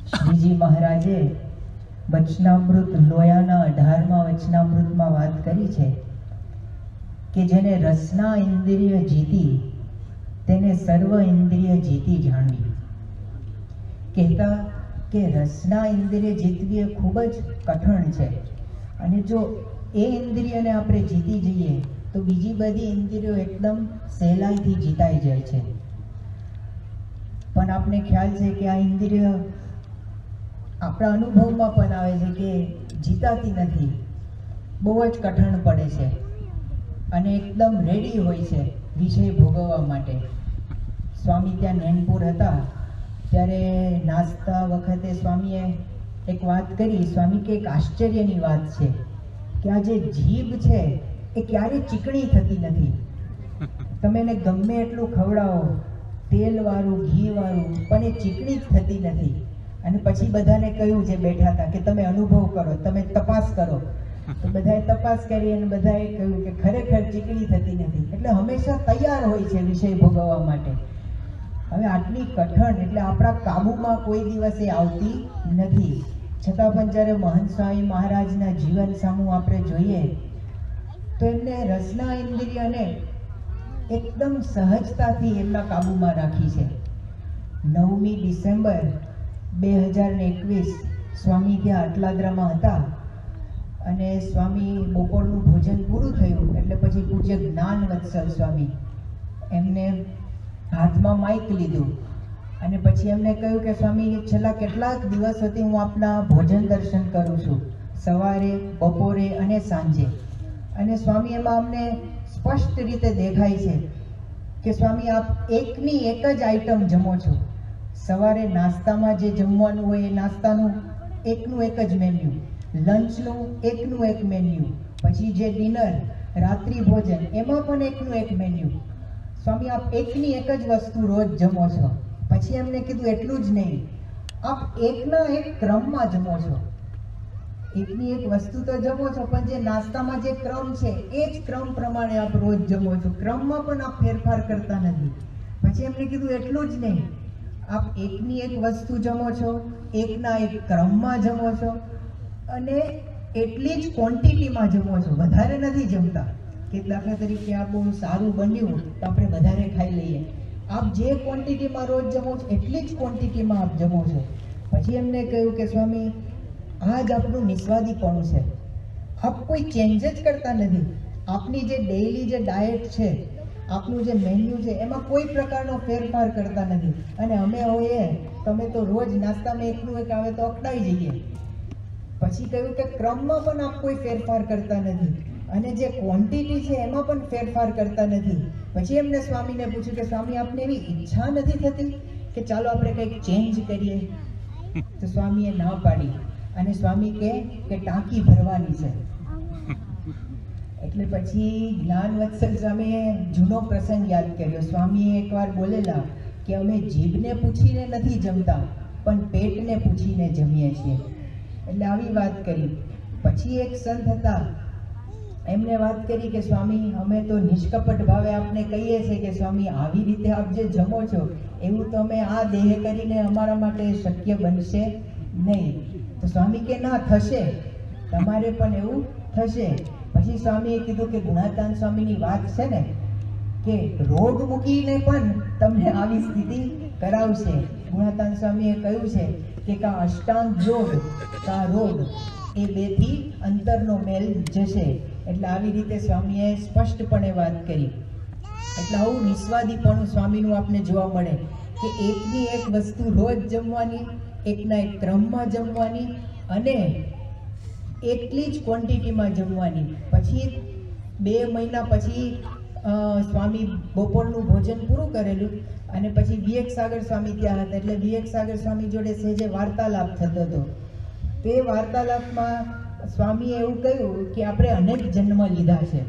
શ્રીજી મહારાજે વચનામૃત લોયાના 18મા વચનામૃતમાં વાત કરી છે કે જેને રસના ઇન્દ્રિય જીતી તેને સર્વ ઇન્દ્રિય જીતી જાણવી. કહેતા કે રસના ઇન્દ્રિય જીતવી એ ખૂબ જ કઠણ છે, અને જો એ ઇન્દ્રિયને આપણે જીતી જઈએ તો બીજી બધી ઇન્દ્રિયો એકદમ સહેલાઈથી જીતાઈ જાય છે. પણ આપને ખ્યાલ છે કે આ ઇન્દ્રિય આપણા અનુભવમાં પણ આવે છે કે જીતાતી નથી, બહુ જ કઠણ પડે છે અને એકદમ રેડી હોય છે વિષય ભોગવવા માટે. સ્વામી ત્યાં નૈનપુર હતા ત્યારે નાસ્તા વખતે સ્વામીએ એક વાત કરી. સ્વામી કે એક આશ્ચર્યની વાત છે કે આ જે જીભ છે એ ક્યારેય ચીકણી થતી નથી. તમે એને ગમે એટલું ખવડાવો, તેલવાળું ઘીવાળું, પણ એ ચીકણી જ થતી નથી. અને પછી બધાને કહ્યું જે બેઠા હતા કે તમે અનુભવ કરો, તમે તપાસ કરો. તો બધાએ તપાસ કરી અને બધાએ કહ્યું કે ખરેખર ચીકણી થતી નથી. એટલે હંમેશા તૈયાર હોય છે વિષય ભોગવવા માટે. હવે આટલી કઠણ એટલે આપણા કાબુમાં કોઈ દિવસ એ આવતી નથી. છતાં પણ જ્યારે મહંત સ્વામી મહારાજના જીવન સામું આપણે જોઈએ તો એમને રસના ઇન્દ્રિયને એકદમ સહજતાથી એમના કાબુમાં રાખી છે. 9મી ડિસેમ્બર 2021 સ્વામી ત્યાં અટલાદરામાં હતા અને સ્વામી બપોરનું ભોજન પૂરું થયું એટલે પછી પૂજ્ય જ્ઞાન વત્સલ સ્વામી એમને હાથમાં માઇક લીધું અને પછી એમને કહ્યું કે સ્વામી છેલ્લા કેટલાક દિવસોથી હું આપના ભોજન દર્શન કરું છું, સવારે, બપોરે અને સાંજે. અને સ્વામી એમાં અમને સ્પષ્ટ રીતે દેખાય છે કે સ્વામી આપ એકની એક જ આઈટમ જમો છો. સવારે નાસ્તામાં જે જમવાનું હોય એ નાસ્તાનું એકનું એક જ મેન્યુ, લંચનું એકનું એક મેન્યુ, પછી જે ડિનર રાત્રિ ભોજન એમાં પણ એકનું એક મેન્યુ. સ્વામી આપ એકની એક જ વસ્તુ રોજ જમો છો. પછી એમને કીધું એટલું જ નહીં, આપ એકના એક ક્રમમાં જમો છો. એકની એક વસ્તુ તો જમો છો પણ જે નાસ્તામાં જે ક્રમ છે એ જ ક્રમ પ્રમાણે આપ રોજ જમો છો. ક્રમમાં પણ આપ ફેરફાર કરતા નથી. પછી એમને કીધું એટલું જ નહીં, આપ એકની એક વસ્તુ જમો છો, એકના એક ક્રમમાં જમો છો અને એટલી જ ક્વોન્ટિટીમાં જમો છો, વધારે નથી જમતા. કે દાખલા તરીકે આ બહુ સારું બન્યું તો આપણે વધારે ખાઈ લઈએ. આપ જે ક્વોન્ટિટીમાં રોજ જમો છો એટલી જ ક્વોન્ટિટીમાં આપ જમો છો. પછી એમને કહ્યું કે સ્વામી આ જ આપણું નિસ્વાદીપણું છે. આપ કોઈ ચેન્જ જ કરતા નથી. આપની જે ડેઈલી જે ડાયટ છે, આપનું જે મેન્યુ છે એમાં કોઈ પ્રકારનો ફેરફાર કરતા નથી. અને અમે હોઈએ તમે તો રોજ નાસ્તામાં એકનું એક આવે તો અકળાઈ જઈએ. પછી કહ્યું કે ક્રમમાં પણ આપ કોઈ ફેરફાર કરતા નથી અને જે ક્વોન્ટિટી છે એમાં પણ ફેરફાર કરતા નથી. પછી એમને સ્વામીને પૂછ્યું કે સ્વામી આપને એવી ઈચ્છા નથી થતી કે ચાલો આપણે કંઈક ચેન્જ કરીએ? તો સ્વામીએ ના પાડી અને સ્વામી કે ટાંકી ભરવાની છે. એટલે પછી જ્ઞાન વત્સલ સ્વામીએ જૂનો પ્રસંગ યાદ કર્યો. સ્વામીએ એકવાર બોલેલા કે અમે જીભને પૂછીને નથી જમતા પણ પેટને પૂછીને જમીએ છીએ. એટલે આવી વાત કરી. પછી એક સંત હતા એમને વાત કરી કે સ્વામી અમે તો નિષ્કપટ ભાવે આપને કહીએ છીએ કે સ્વામી આવી રીતે આપ જે જમો છો એવું તો અમે આ દેહ કરીને અમારા માટે શક્ય બનશે નહીં. તો સ્વામી કે ના, થશે, તમારે પણ એવું થશે. પછી સ્વામીએ કીધું કે ગુણાતાન સ્વામીની વાત છે ને કે રોગ મૂકીને પણ તમને આવી સ્થિતિ કરાવશે. ગુણાતાન સ્વામીએ કહ્યું છે કે કા અષ્ટાંગ યોગ કા રોગ એ બેથી અંતરનો મેલ જશે. એટલે આવી રીતે સ્વામીએ સ્પષ્ટપણે વાત કરી. એટલે આવું નિસ્વાદીપણું સ્વામીનું આપને જોવા મળે કે એકની એક વસ્તુ રોજ જમવાની, એકના એક ક્રમમાં જમવાની અને એટલી જ ક્વોન્ટિટીમાં જમવાની. પછી 2 મહિના પછી સ્વામી બપોરનું ભોજન પૂરું કરેલું અને પછી વિવેક સાગર સ્વામી ત્યાં હતા. એટલે વિવેક સાગર સ્વામી જોડે સહેજે વાર્તાલાપ થતો હતો. તે વાર્તાલાપમાં સ્વામીએ એવું કહ્યું કે આપણે અનેક જન્મ લીધા છે,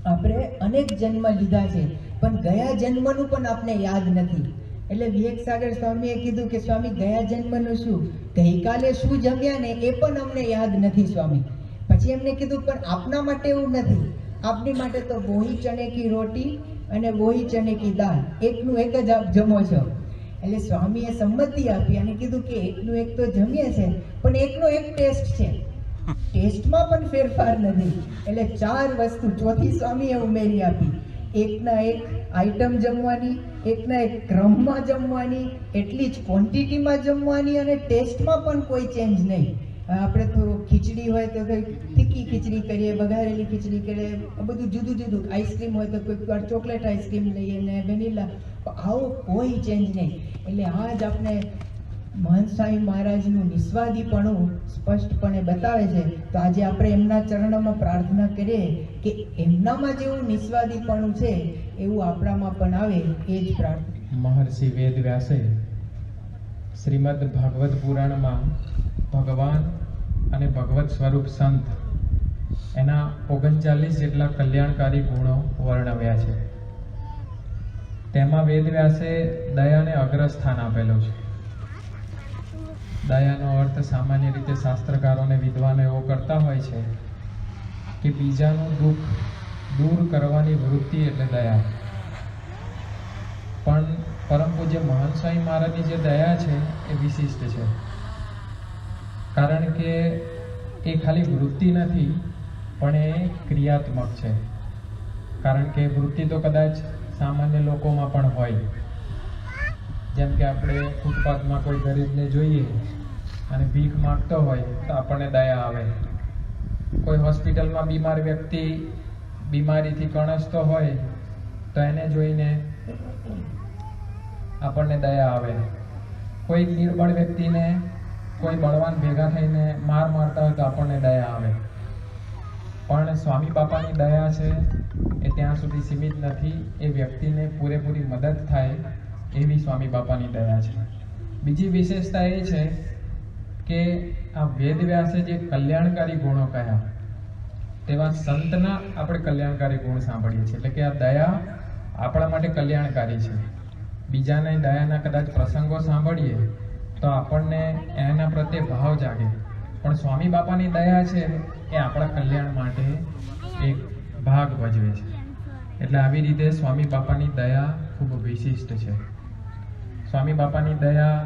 આપણે અનેક જન્મ લીધા છે પણ ગયા જન્મનું પણ આપને યાદ નથી. એટલે વિવેક સાગર સ્વામીએ કીધું કે સ્વામી ગયા જન્મનું શું, ગઈકાલે શું જમ્યા ને એ પણ અમને યાદ નથી સ્વામી. પછી એમને કીધું પણ આપના માટે એવું નથી, આપની માટે તો વોહી ચણે કી રોટી અને વોહી ચણે કી દાળ એકનું એક જ આપ જમો છો. એટલે સ્વામીએ સંમતિ આપી અને કીધું કે એકનું એક તો જમીએ છે, પણ એકનો એક ટેસ્ટ છે, ટેસ્ટમાં પણ ફેરફાર નથી. એટલે 4 વસ્તુ ચોથી સ્વામીએ ઉમેરી આપી. એકના એક આઈટમ જમવાની, એકના એક ક્રમમાં જમવાની, એટલી જ ક્વોન્ટિટીમાં જમવાની અને ટેસ્ટમાં પણ કોઈ ચેન્જ નહીં. આપણે તો ખીચડી હોય તો કંઈક તીખી ખીચડી કરીએ, વઘારેલી ખીચડી કરીએ, બધું જુદું જુદું. આઈસ્ક્રીમ હોય તો કોઈક વાર ચોકલેટ આઈસ્ક્રીમ લઈએ ને વેનીલા, આવું કોઈ ચેન્જ નહીં. એટલે આ જ આપણે મહંત સ્વામી મહારાજનું નિસ્વાદીપણું સ્પષ્ટપણે બતાવે છે. તો આજે આપણે એમના ચરણોમાં પ્રાર્થના કરીએ કે એમનામાં જેવું નિસ્વાદીપણું છે એવું આપણામાં પણ આવે, એ જ પ્રાર્થના. મહર્ષિ વેદવ્યાસે શ્રીમદ ભાગવત પુરાણમાં ભગવાન અને ભગવત સ્વરૂપ સંત એના 39 જેટલા કલ્યાણકારી ગુણો વર્ણવ્યા છે. તેમાં વેદવ્યાસે દયાને અગ્રસ્થાન આપેલું છે. દયાનો અર્થ સામાન્ય રીતે શાસ્ત્રકારોને વિદ્વાનો એવો કરતા હોય છે કે બીજાનું દુઃખ દૂર કરવાની વૃત્તિ એટલે દયા. પણ પરમ પૂજ્ય મહંત સ્વામી મહારાજની જે દયા છે એ વિશિષ્ટ છે. કારણ કે એ ખાલી વૃત્તિ નથી, પણ એ ક્રિયાત્મક છે. કારણ કે વૃત્તિ તો કદાચ સામાન્ય લોકોમાં પણ હોય. જેમ કે આપણે ફૂટપાથમાં કોઈ ગરીબને જોઈએ અને ભીખ માંગતો હોય તો આપણને દયા આવે. કોઈ હોસ્પિટલમાં બીમાર વ્યક્તિ બીમારીથી કણસતો હોય તો એને જોઈને આપણને દયા આવે. કોઈ નિર્બળ વ્યક્તિને કોઈ બળવાન ભેગા થઈને મારતા હોય તો આપણને દયા આવે. પણ સ્વામી બાપાની દયા છે એ ત્યાં સુધી સીમિત નથી. એ વ્યક્તિને પૂરેપૂરી મદદ થાય એવી સ્વામી બાપાની દયા છે. બીજી વિશેષતા એ છે કે આ વેદવ્યાસે જે કલ્યાણકારી ગુણો કહ્યા તેવા સંતના આપણે કલ્યાણકારી ગુણ સાંભળીએ છીએ. એટલે કે આ દયા આપણા માટે કલ્યાણકારી છે. બીજાને દયાના કદાચ પ્રસંગો સાંભળીએ તો આપણને એના પ્રત્યે ભાવ જાગે, પણ સ્વામી બાપાની દયા છે એ આપણા કલ્યાણ માટે એક ભાગ ભજવે છે. એટલે આવી રીતે સ્વામી બાપાની દયા ખૂબ વિશિષ્ટ છે. સ્વામી બાપાની દયા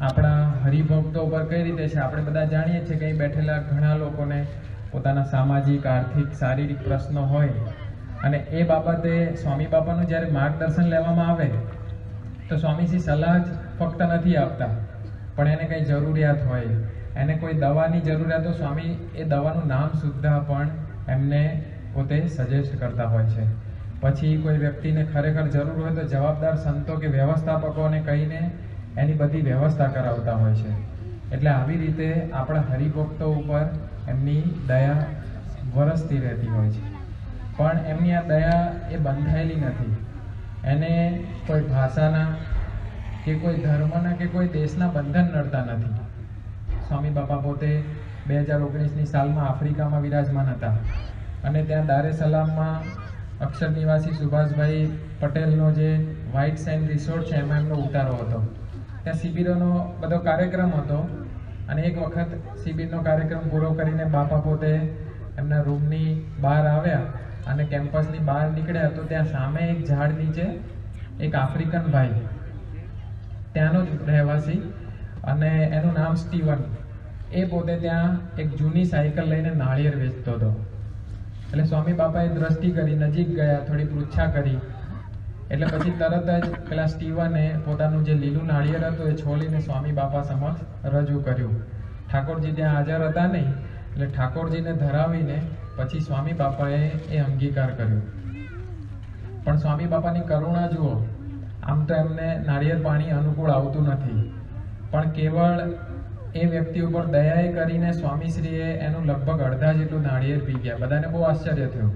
આપણા હરિભક્તો ઉપર કઈ રીતે છે આપણે બધા જાણીએ છીએ કે અહીં બેઠેલા ઘણા લોકોને પોતાના સામાજિક, આર્થિક, શારીરિક પ્રશ્નો હોય અને એ બાબતે સ્વામી બાપાનું જ્યારે માર્ગદર્શન લેવામાં આવે તો સ્વામીજી સલાહ જ ફક્ત નથી આપતા, પણ એને કંઈ જરૂરિયાત હોય, એને કોઈ દવાની જરૂરિયાત તો સ્વામી એ દવાનું નામ સુદ્ધા પણ એમને પોતે સજેસ્ટ કરતા હોય છે. પછી કોઈ વ્યક્તિને ખરેખર જરૂર હોય તો જવાબદાર સંતો કે વ્યવસ્થાપકોને કહીને એની બધી વ્યવસ્થા કરાવતા હોય છે. એટલે આવી રીતે આપણા હરિભક્તો ઉપર એમની દયા વરસતી રહેતી હોય છે. પણ એમની આ દયા એ બંધાયેલી નથી. એને કોઈ ભાષાના કે કોઈ ધર્મના કે કોઈ દેશના બંધન નડતા નથી. સ્વામી બાપા પોતે 2019ની સાલમાં આફ્રિકામાં વિરાજમાન હતા અને ત્યાં દાર એ સલામમાં અક્ષર નિવાસી સુભાષભાઈ પટેલનો જે વ્હાઇટ સેન્ડ રિસોર્ટ છે એમાં એમનો ઉતારો હતો. ત્યાં શિબિરોનો બધો કાર્યક્રમ હતો અને એક વખત શિબિરનો કાર્યક્રમ પૂરો કરીને બાપા પોતે એમના રૂમની બહાર આવ્યા અને કેમ્પસની બહાર નીકળ્યા તો ત્યાં સામે એક ઝાડ નીચે એક આફ્રિકન ભાઈ, ત્યાંનો જ રહેવાસી અને એનું નામ સ્ટીવન, એ પોતે ત્યાં એક જૂની સાયકલ લઈને નાળિયેર વેચતો હતો. એટલે સ્વામી બાપાએ દ્રષ્ટિ કરી, નજીક ગયા, થોડી પૃચ્છા કરી, એટલે પછી તરત જ પેલા સ્ટીવને પોતાનું જે લીલું નાળિયેર હતું એ છોલીને સ્વામી બાપા સમક્ષ રજૂ કર્યું. ઠાકોરજી ત્યાં હાજર હતા નહીં એટલે ઠાકોરજીને ધરાવીને પછી સ્વામી બાપાએ એ અંગીકાર કર્યો. પણ સ્વામી બાપાની કરુણા જુઓ, આમ તો એમને નાળિયેર પાણી અનુકૂળ આવતું નથી, પણ કેવળ એ વ્યક્તિ ઉપર દયાએ કરીને સ્વામીશ્રીએ એનું લગભગ અડધા જેટલું નાળિયેર પી ગયા. બધાને બહુ આશ્ચર્ય થયું.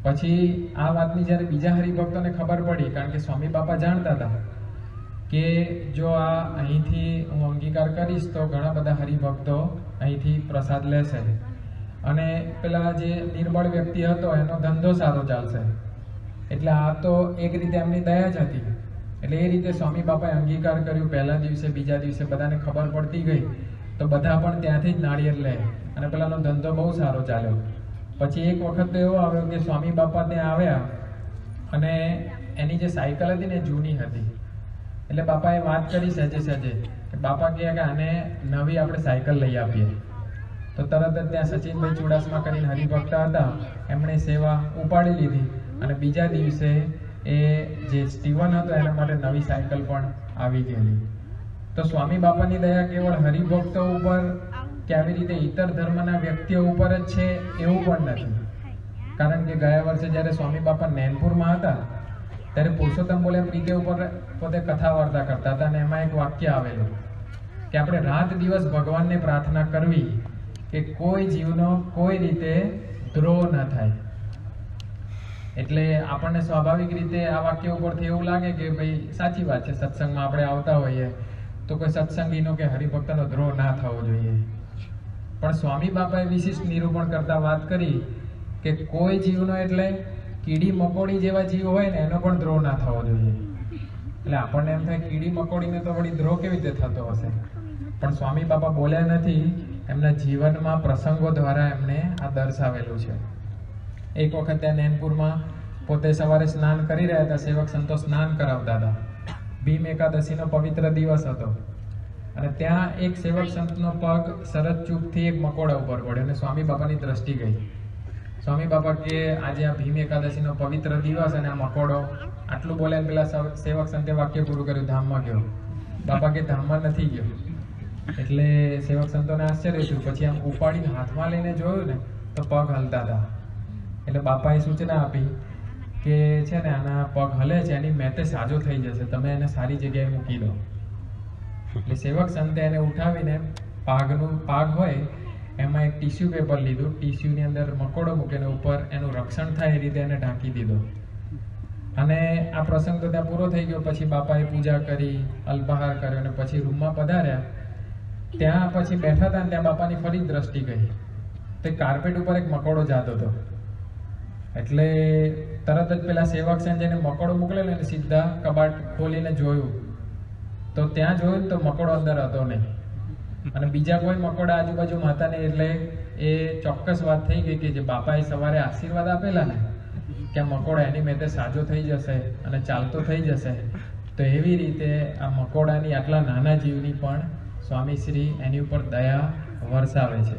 પછી આ વાતની જ્યારે બીજા હરિભક્તોને ખબર પડી, કારણ કે સ્વામી બાપા જાણતા હતા કે જો આ અહીંથી હું અંગીકાર કરીશ તો ઘણા બધા હરિભક્તો અહીંથી પ્રસાદ લેશે અને પેલા જે નિર્બળ વ્યક્તિ હતો એનો ધંધો સારો ચાલશે, એટલે આ તો એક રીતે એમની દયા જ હતી. એટલે એ રીતે સ્વામી બાપાએ અંગીકાર કર્યું. પહેલા દિવસે, બીજા દિવસે બધાને ખબર પડતી ગઈ તો બધા પણ ત્યાંથી જ નાળિયેર લે અને પેલાનો ધંધો બહુ સારો ચાલ્યો. પછી એક વખત તો એવો આવ્યો કે સ્વામી બાપા ત્યાં આવ્યા અને એની જે સાયકલ હતી ને જૂની હતી, એટલે બાપાએ વાત કરી સહેજે સહેજે કે બાપા કહે કે આને નવી આપણે સાયકલ લઈ આપીએ. તો તરત જ ત્યાં સચિનભાઈ ચુડાસમા કરીને હરિભક્ત હતા, એમણે સેવા ઉપાડી લીધી અને બીજા દિવસે એ જે સ્ટીવન હતો એના માટે નવી સાયકલ પણ આવી ગયેલી. તો સ્વામી બાપાની દયા કેવળ હરિભક્તો ઉપર કે આવી રીતે ઇતર ધર્મના વ્યક્તિઓ ઉપર જ છે એવું પણ નથી. કારણ કે ગયા વર્ષે જ્યારે સ્વામી બાપા નૈનપુરમાં હતા ત્યારે પુરુષોત્તમ બોલે પ્રીતે ઉપર પોતે કથા વાર્તા કરતા હતા અને એમાં એક વાક્ય આવેલું કે આપણે રાત દિવસ ભગવાનને પ્રાર્થના કરવી કે કોઈ જીવનો કોઈ રીતે દ્રોહ ન થાય. એટલે આપણને સ્વાભાવિક રીતે આ વાક્ય ઉપરથી એવું લાગે કે ભાઈ સાચી વાત છે, સત્સંગમાં આપણે આવતા હોઈએ તો કોઈ સત્સંગીનો કે હરિભક્તનો દ્રોહ ના થવો જોઈએ. પણ સ્વામી બાપાએ વિશિષ્ટ નિરૂપણ કરતા વાત કરી કે કોઈ જીવનો એટલે કીડી મકોડી જેવા જીવ હોય ને એનો પણ દ્રોહ ના થવો જોઈએ. એટલે આપણને એમ થાય કીડી મકોડીને તો વળી દ્રોહ કેવી રીતે થતો હશે, પણ સ્વામી બાપા બોલ્યા નથી, એમના જીવનમાં પ્રસંગો દ્વારા એમણે આ દર્શાવેલું છે. એક વખત ત્યાં નૈનપુરમાં પોતે સવારે સ્નાન કરી રહ્યા હતા, સેવક સંતો સ્નાન કરાવતા હતા. ભીમ એકાદશીનો પવિત્ર દિવસ હતો અને ત્યાં એક સેવક સંતનો પગ શરત ચૂકથી એક મકોડા ઉપર પડ્યો અને સ્વામી બાપાની દ્રષ્ટિ ગઈ. સ્વામી બાપા કે આજે આ ભીમ એકાદશીનો પવિત્ર દિવસ અને આ મકોડો, આટલું બોલ્યા પેલા સેવક સંતે વાક્ય પૂરું કર્યું, ધામમાં ગયો. બાપા કે ધામમાં નથી ગયો. એટલે સેવક સંતોને આશ્ચર્ય થયું. પછી આમ ઉપાડીને હાથમાં લઈને જોયું ને તો પગ હલતા હતા. એટલે બાપાએ સૂચના આપી કે છે ને આના પગ હલે છે, એની મેતે સાજો થઈ જશે, તમે એને સારી જગ્યાએ મૂકી દો. એટલે સેવક સંતે એને ઉઠાવીને પાગ હોય એમાં એક ટીશ્યુ પેપર લીધું, ટીશ્યુની અંદર મકોડો મૂકીને ઉપર એનું રક્ષણ થાય એ રીતે એને ઢાંકી દીધો. અને આ પ્રસંગ તો ત્યાં પૂરો થઈ ગયો. પછી બાપાએ પૂજા કરી, અલ્પાહાર કર્યો અને પછી રૂમમાં પધાર્યા. ત્યાં પછી બેઠા હતા ને ત્યાં બાપાની ફરી દ્રષ્ટિ ગઈ. તે કાર્પેટ ઉપર એક મકોડો જાતો હતો. એટલે તરત જ પેલા સેવક છે જેને મકોડો મોકલેલો ને સીધા કબાટ ખોલીને જોયું તો ત્યાં જોયું તો મકોડો અંદર હતો નહીં અને બીજા કોઈ મકોડા આજુબાજુમાં હતા નહીં. એટલે એ ચોક્કસ વાત થઈ ગઈ કે જે બાપાએ સવારે આશીર્વાદ આપેલા ને કે આ મકોડા એની મેતે સાજો થઈ જશે અને ચાલતો થઈ જશે, તો એવી રીતે આ મકોડાની આટલા નાના જીવની પણ સ્વામીશ્રી એની ઉપર દયા વરસાવે છે.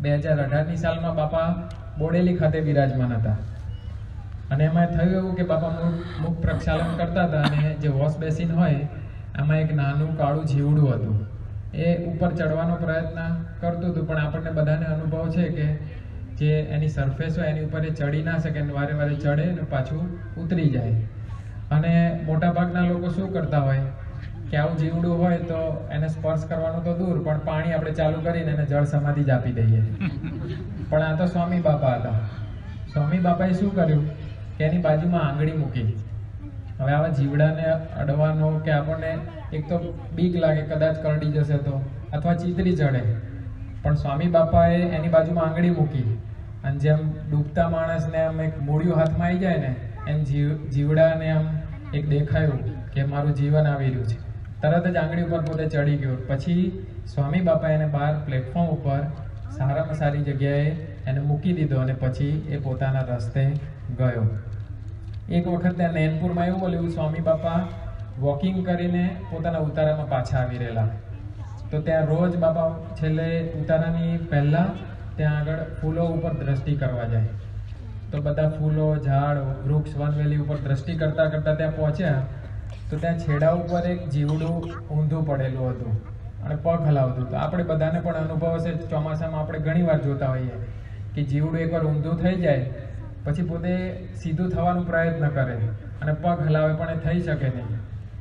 2018ની સાલમાં બાપા બોડેલી ખાતે બિરાજમાન હતા અને એમાં થયું એવું કે બાપા મુખ પ્રક્ષાલન કરતા હતા અને જે વોશ બેસિન હોય એમાં એક નાનું કાળું જીવડું હતું. એ ઉપર ચડવાનો પ્રયત્ન કરતું હતું, પણ આપણને બધાને અનુભવ છે કે જે એની સરફેસ હોય એની ઉપર એ ચડી ના શકે, વારે વારે ચડે ને પાછું ઉતરી જાય. અને મોટાભાગના લોકો શું કરતા હોય કે આવું જીવડું હોય તો એને સ્પર્શ કરવાનું તો દૂર, પણ પાણી આપણે ચાલુ કરીને એને જળ સમાધિ જ આપી દઈએ. પણ આ તો સ્વામી બાપા હતા. સ્વામી બાપાએ શું કર્યું કે એની બાજુમાં આંગળી મૂકી. હવે આવા જીવડાને અડવાનો કે આપણને એક તો બીક લાગે કદાચ કરડી જશે તો, અથવા ચીતરી ચડે, પણ સ્વામી બાપાએ એની બાજુમાં આંગળી મૂકી અને જેમ ડૂબતા માણસને આમ એક મૂળિયું હાથમાં આવી જાય ને એમ જીવડાને આમ એક દેખાયું કે મારું જીવન આવી રહ્યું છે. તરત જ આંગળી ઉપર પોતે ચડી ગયો. પછી સ્વામી બાપા એને બહાર પ્લેટફોર્મ ઉપર સારામાં સારી જગ્યાએ એને મૂકી દીધો અને પછી એ પોતાના રસ્તે ગયો. એક વખત ત્યાં નૈનપુરમાં એવું બોલ્યું, સ્વામી બાપા વોકિંગ કરીને પોતાના ઉતારામાં પાછા આવી રહેલા. તો ત્યાં રોજ બાપા છેલ્લે ઉતારાની પહેલાં ત્યાં આગળ ફૂલો ઉપર દ્રષ્ટિ કરવા જાય. તો બધા ફૂલો, ઝાડ, વૃક્ષ, વનવેલી ઉપર દ્રષ્ટિ કરતાં કરતાં ત્યાં પહોંચ્યા તો ત્યાં છેડા ઉપર એક જીવડું ઊંધું પડેલું હતું અને પગ હલાવતું હતું. આપણે બધાને પણ અનુભવ હશે, ચોમાસામાં આપણે ઘણી વાર જોતા હોઈએ કે જીવડું એકવાર ઊંધું થઈ જાય પછી પોતે સીધું થવાનો પ્રયત્ન કરે અને પગ હલાવે પણ એ થઈ શકે નહીં.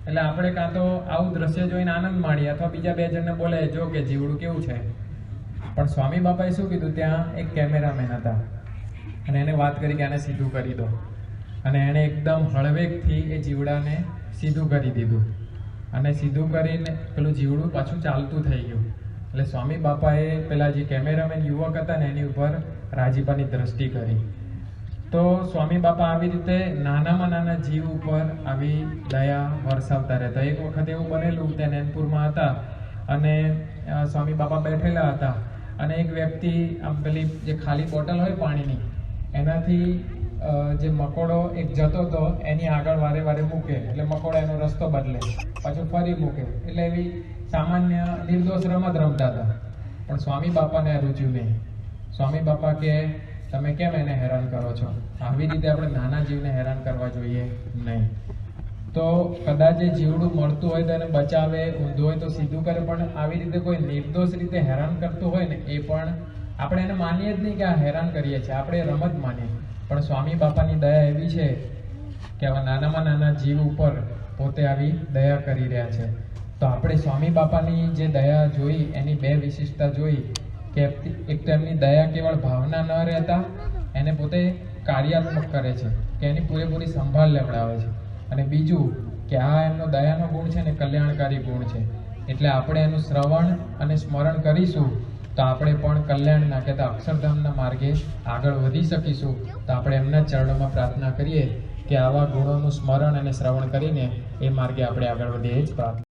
એટલે આપણે કાં તો આવું દ્રશ્ય જોઈને આનંદ માણીએ અથવા બીજા બે જણને બોલે જો કે જીવડું કેવું છે. પણ સ્વામી બાપાએ શું કીધું, ત્યાં એક કેમેરામેન હતા અને એને વાત કરી કે આને સીધું કરી દો અને એણે એકદમ હળવેકથી એ જીવડાને સીધું કરી દીધું અને સીધું કરીને પેલું જીવડું પાછું ચાલતું થઈ ગયું. એટલે સ્વામી બાપાએ પેલા જે કેમેરામેન યુવક હતા ને એની ઉપર રાજીપાની દ્રષ્ટિ કરી. તો સ્વામી બાપા આવી રીતે નાનામાં નાના જીવ ઉપર આવી દયા વરસાવતા રહેતા. એક વખત એવું બનેલું, ત્યાં નૈનપુરમાં હતા અને સ્વામી બાપા બેઠેલા હતા અને એક વ્યક્તિ આમ પેલી જે ખાલી બોટલ હોય પાણીની એનાથી જે મકોડો એક જતો હતો એની આગળ વારે વારે મૂકે એટલે મકોડો એનો રસ્તો બદલે, પાછું ફરી મૂકે, એટલે એવી સામાન્ય નિર્દોષ રમત રમતા હતા. પણ સ્વામી બાપાને આ રૂચ્યું નહીં. સ્વામી બાપા કે તમે કેમ એને હેરાન કરો છો? આવી રીતે આપણે નાના જીવને હેરાન કરવા જોઈએ નહીં. તો કદાચ એ જીવડું મળતું હોય તો એને બચાવે, ઊંધું હોય તો સીધું કરે, પણ આવી રીતે કોઈ નિર્દોષ રીતે હેરાન કરતું હોય ને એ પણ આપણે એને માનીએ જ નહીં કે આ હેરાન કરીએ છીએ, આપણે રમત માનીએ. પણ સ્વામી બાપાની દયા એવી છે કે આવા નાનામાં નાના જીવ ઉપર પોતે આવી દયા કરી રહ્યા છે. તો આપણે સ્વામી બાપાની જે દયા જોઈ એની બે વિશેષતા જોઈ કે એક તો એમની દયા કેવળ ભાવના ન રહેતા એને પોતે કાર્યાત્મક કરે છે કે એની પૂરેપૂરી સંભાળ લેવડાવે છે. અને બીજું કે આ એમનો દયાનો ગુણ છે ને કલ્યાણકારી ગુણ છે. એટલે આપણે એનું શ્રવણ અને સ્મરણ કરીશું તો આપણે પણ કલ્યાણના કહેતા અક્ષરધામના માર્ગે આગળ વધી શકીશું. તો આપણે એમના ચરણોમાં પ્રાર્થના કરીએ કે આવા ગુણોનું સ્મરણ અને શ્રવણ કરીને એ માર્ગે આપણે આગળ વધીએ જ પ્રાર્થના.